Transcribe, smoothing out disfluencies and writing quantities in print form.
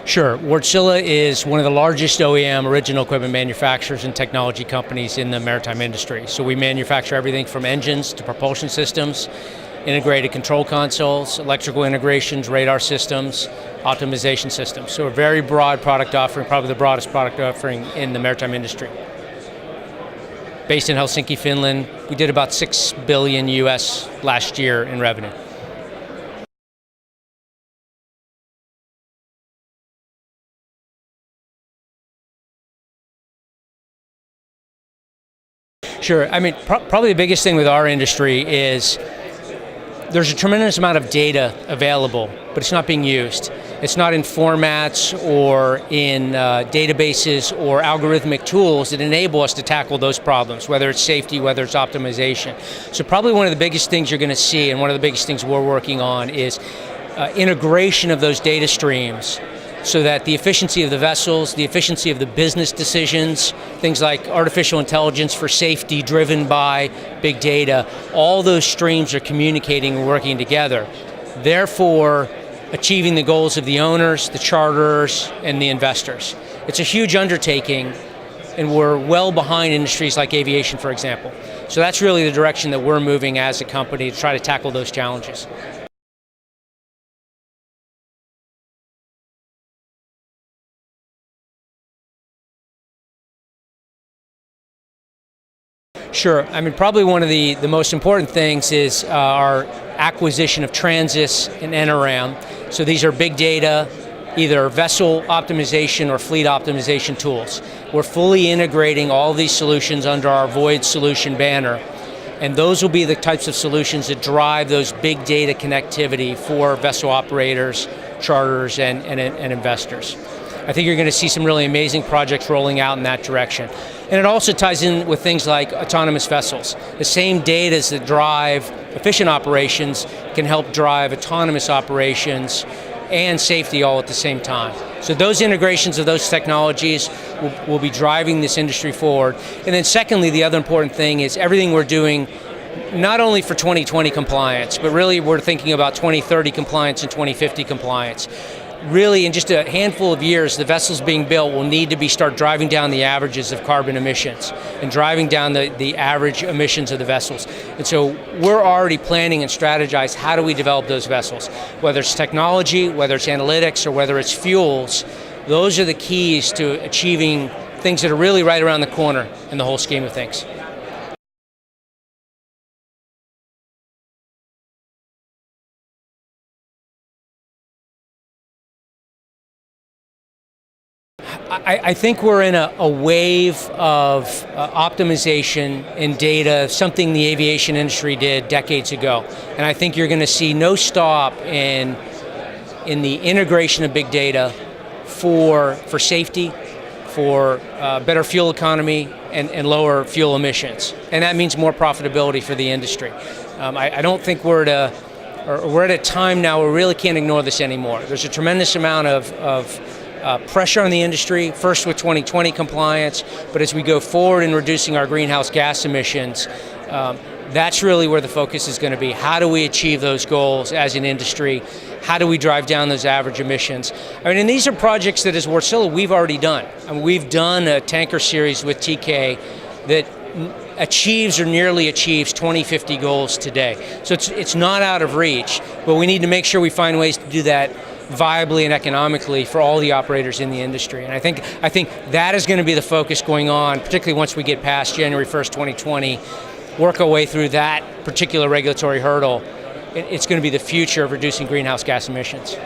Sure. Wärtsilä is one of the largest OEM original equipment manufacturers and technology companies in the maritime industry. So we manufacture everything from engines to propulsion systems, integrated control consoles, electrical integrations, radar systems, optimization systems. So a very broad product offering, probably the broadest product offering in the maritime industry. Based in Helsinki, Finland, we did about $6 billion US last year in revenue. Sure. I mean, probably the biggest thing with our industry is there's a tremendous amount of data available, but it's not being used. It's not in formats or in databases or algorithmic tools that enable us to tackle those problems, whether it's safety, whether it's optimization. So probably one of the biggest things you're going to see, and one of the biggest things we're working on, is integration of those data streams, so that the efficiency of the vessels, the efficiency of the business decisions, things like artificial intelligence for safety driven by big data, all those streams are communicating and working together. Therefore, achieving the goals of the owners, the charterers, and the investors. It's a huge undertaking, and we're well behind industries like aviation, for example. So that's really the direction that we're moving as a company to try to tackle those challenges. Sure. I mean, probably one of the most important things is our acquisition of Transys and NRM. So these are big data, either vessel optimization or fleet optimization tools. We're fully integrating all these solutions under our Void solution banner. And those will be the types of solutions that drive those big data connectivity for vessel operators, charters, and investors. I think you're going to see some really amazing projects rolling out in that direction. And it also ties in with things like autonomous vessels. The same data that drive efficient operations can help drive autonomous operations and safety all at the same time. So those integrations of those technologies will be driving this industry forward. And then secondly, the other important thing is everything we're doing not only for 2020 compliance, but really we're thinking about 2030 compliance and 2050 compliance. Really, in just a handful of years, the vessels being built will need to start driving down the averages of carbon emissions and driving down the average emissions of the vessels. And so we're already planning and strategize how do we develop those vessels, whether it's technology, whether it's analytics, or whether it's fuels. Those are the keys to achieving things that are really right around the corner in the whole scheme of things. I think we're in a wave of optimization in data, something the aviation industry did decades ago. And I think you're going to see no stop in the integration of big data for safety, for better fuel economy, and lower fuel emissions. And that means more profitability for the industry. I don't think we're at a time now where we really can't ignore this anymore. There's a tremendous amount of pressure on the industry, first with 2020 compliance, but as we go forward in reducing our greenhouse gas emissions, that's really where the focus is going to be. How do we achieve those goals as an industry? How do we drive down those average emissions? I mean, and these are projects that as Wärtsilä we've already done. I mean, we've done a tanker series with TK that achieves or nearly achieves 2050 goals today. So it's not out of reach, but we need to make sure we find ways to do that viably and economically for all the operators in the industry. And I think that is going to be the focus going on, particularly once we get past January 1st, 2020, work our way through that particular regulatory hurdle. It's going to be the future of reducing greenhouse gas emissions.